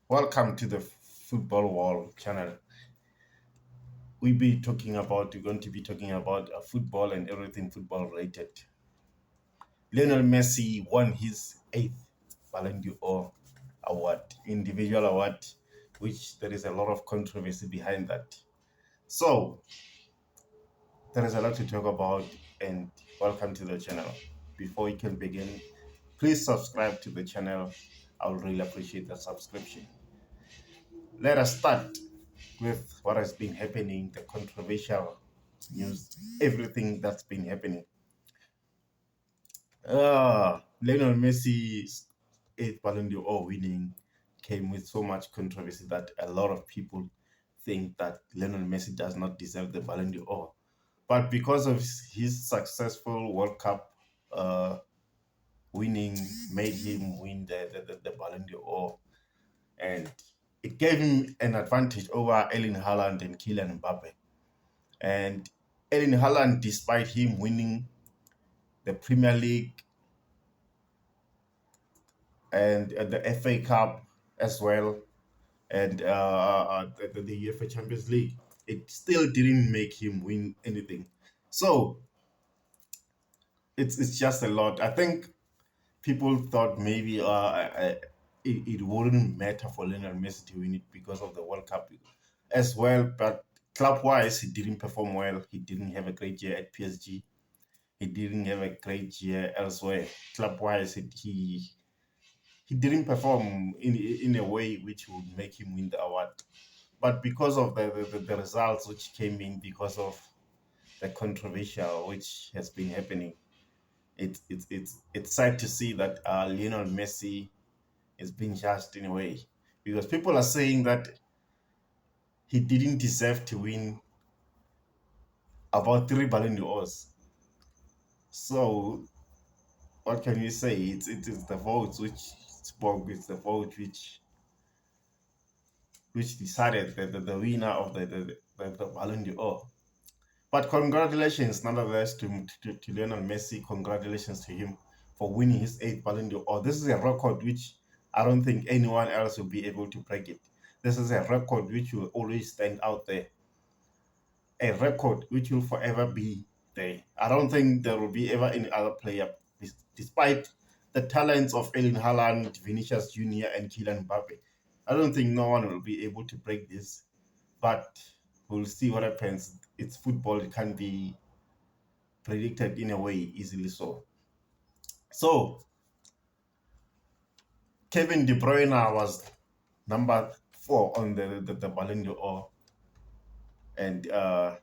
Welcome to the Football Wall channel. We're going to be talking about football and everything football related. Lionel Messi won his eighth Ballon d'Or award, individual award, which there is a lot of controversy behind that. So there is a lot to talk about, and welcome to the channel. Before we can begin, please subscribe to the channel. I would really appreciate the subscription. Let us start with what has been happening, the controversial news, everything that's been happening. Lionel Messi's eighth Ballon d'Or winning came with so much controversy that a lot of people think that Lionel Messi does not deserve the Ballon d'Or. But because of his successful World Cup winning, made him win the Ballon d'Or. And it gave him an advantage over Erlin Haaland and Kylian Mbappe. And Erling Haaland, despite him winning the Premier League and the FA Cup as well, and the UEFA Champions League, it still didn't make him win anything. So it's just a lot. I think people thought maybe it wouldn't matter for Lionel Messi to win it because of the World Cup as well. But club-wise, he didn't perform well. He didn't have a great year at PSG. He didn't have a great year elsewhere. Club-wise, he didn't perform in a way which would make him win the award. But because of the results which came in, because of the controversial which has been happening, it's sad to see that Lionel Messi is being judged in a way, because people are saying that he didn't deserve to win about three Ballon d'Ors. So what can you say? It is the votes which spoke. It's the vote which decided the winner of the Ballon d'Or. But congratulations, nonetheless, to Lionel Messi. Congratulations to him for winning his eighth Ballon d'Or. This is a record which I don't think anyone else will be able to break it. This is a record which will always stand out there. A record which will forever be there. I don't think there will be ever any other player, despite the talents of Erling Haaland, Vinicius Junior, and Kylian Mbappe. I don't think no one will be able to break this, but we'll see what happens. It's football; it can be predicted in a way easily. So Kevin De Bruyne was number 4 on the Ballon d'Or, and the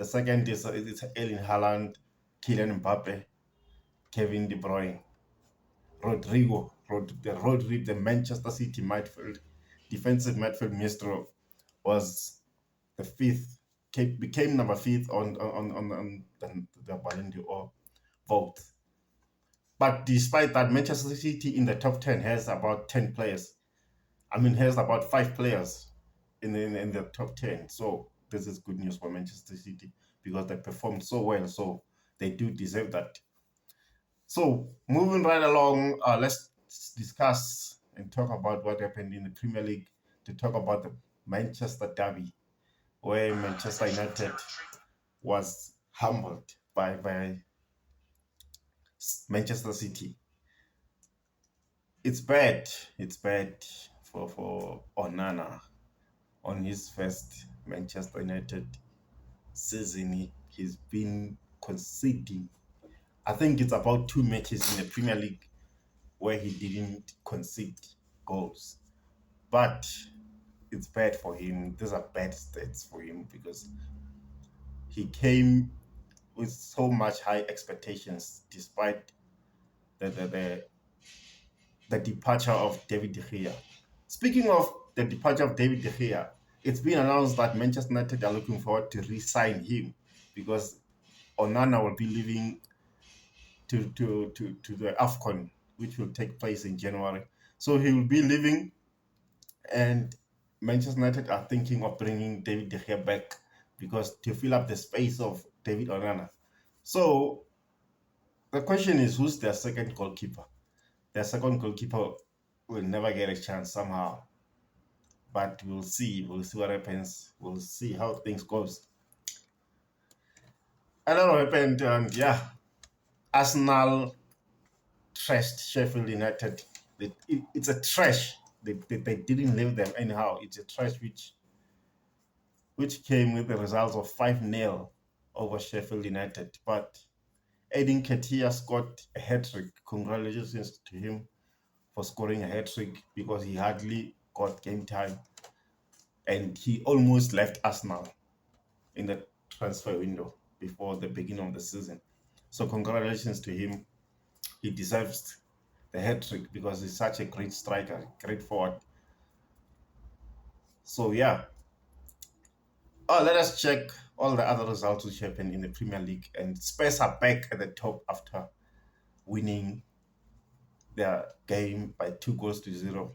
second is it's Erling Haaland, Kylian Mbappe, Kevin De Bruyne, Rodrigo, the Manchester City midfield, defensive midfield maestro, was the fifth, became number fifth on the Ballon d'Or vote. But despite that, Manchester City in the top 10 has about 10 players. Has about 5 players in the top 10. So this is good news for Manchester City because they performed so well. So they do deserve that. So moving right along, let's discuss and talk about what happened in the Premier League, to talk about the Manchester Derby, where Manchester United was humbled by Manchester City. It's bad. It's bad for Onana on his first Manchester United season. He's been conceding. I think it's about 2 matches in the Premier League where he didn't concede goals. But it's bad for him. These are bad stats for him because he came with so much high expectations despite the the, the, the departure of David De Gea. Speaking of the departure of David De Gea, it's been announced that Manchester United are looking forward to re-sign him because Onana will be leaving to the AFCON, which will take place in January. So he will be leaving, and Manchester United are thinking of bringing David De Gea back because to fill up the space of David Onana. So the question is, who's their second goalkeeper? Their second goalkeeper will never get a chance somehow. But we'll see. We'll see what happens. We'll see how things goes. I don't know what happened, and yeah, Arsenal trashed Sheffield United. It's a trash. They didn't leave them anyhow. It's a trash which came with the results of 5-0 over Sheffield United. But Edin Ketia scored a hat-trick. Congratulations to him for scoring a hat-trick because he hardly got game time. And he almost left Arsenal in the transfer window before the beginning of the season. So congratulations to him. He deserves the hat-trick because he's such a great striker, great forward. So yeah. Oh, let us check all the other results which happened in the Premier League. And Spurs are back at the top after winning their game by 2-0.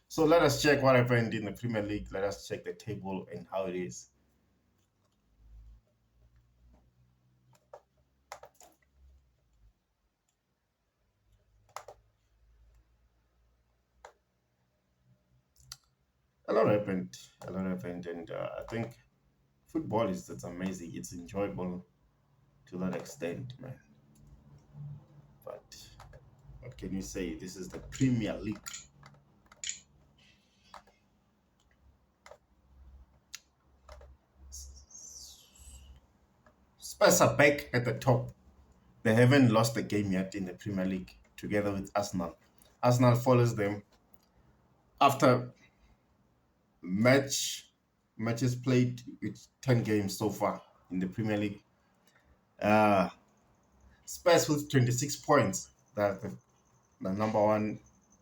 So let us check what happened in the Premier League. Let us check the table and how it is. A lot happened. A lot happened, and I think football is it's amazing. It's enjoyable to that extent, man. But what can you say? This is the Premier League. Spurs are back at the top. They haven't lost a game yet in the Premier League, together with Arsenal. Arsenal follows them after matches played with 10 games so far in the Premier League. Uh, Spurs with 26 points. That's the number one.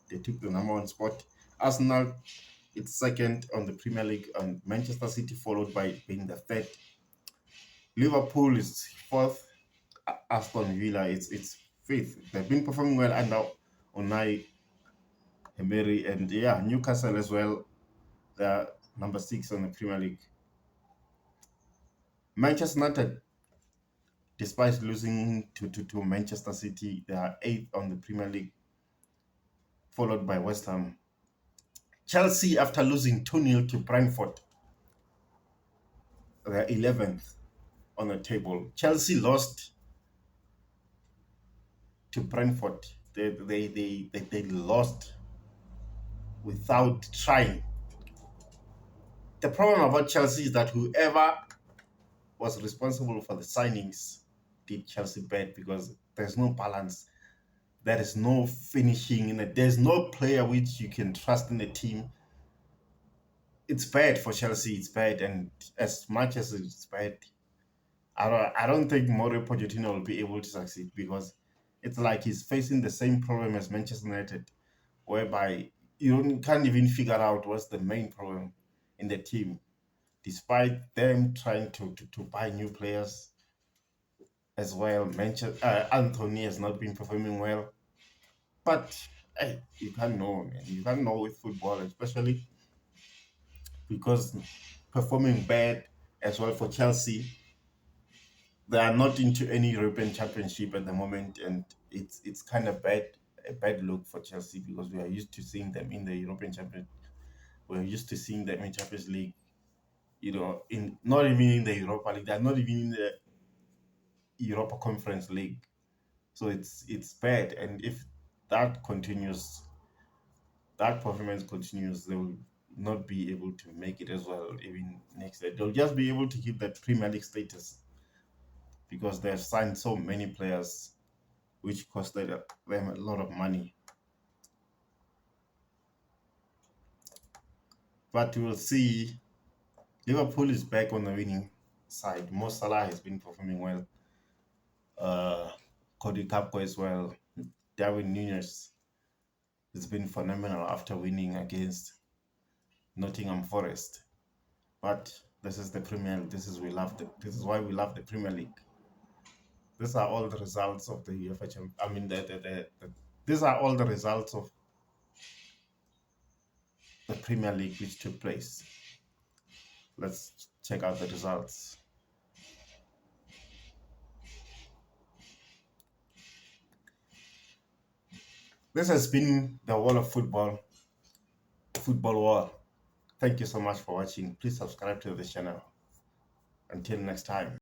They took the number one spot. Arsenal, it's second on the Premier League, and Manchester City followed by being the third. Liverpool is fourth. Aston Villa, it's fifth. They've been performing well under Unai Emery, and yeah, Newcastle as well. They're number 6 on the Premier League. Manchester United, despite losing to Manchester City, they are 8th on the Premier League, followed by West Ham. Chelsea, after losing 2-0 to Brentford, they're 11th on the table. Chelsea lost to Brentford. They lost without trying. The problem about Chelsea is that whoever was responsible for the signings did Chelsea bad because there's no balance. There is no finishing in it. There's no player which you can trust in the team. It's bad for Chelsea. It's bad, and as much as it's bad, I don't think Mauricio Pochettino will be able to succeed because it's like he's facing the same problem as Manchester United, whereby can't even figure out what's the main problem in the team, despite them trying to buy new players as well. Anthony has not been performing well, but hey, you can't know, man. You can't know with football, especially because performing bad as well for Chelsea. They are not into any European Championship at the moment, and it's kind of a bad look for Chelsea because we are used to seeing them in the European Champions. We're used to seeing them in Champions League. In not even in the Europa League. They're not even in the Europa Conference League. So it's bad, and if that continues, that performance continues, they will not be able to make it as well even next year. They'll just be able to keep that Premier League status because they've signed so many players which costed them a lot of money. But we will see. Liverpool is back on the winning side. Mo Salah has been performing well. Cody Gakpo as well. Darwin Nunez has been phenomenal after winning against Nottingham Forest. But this is the Premier League. This is why we love the Premier League. These are all the results of the UEFA Champions. I mean, these are all the results of the Premier League which took place. Let's check out the results. This has been the world of football. football world. Thank you so much for watching. Please subscribe to this channel. Until next time.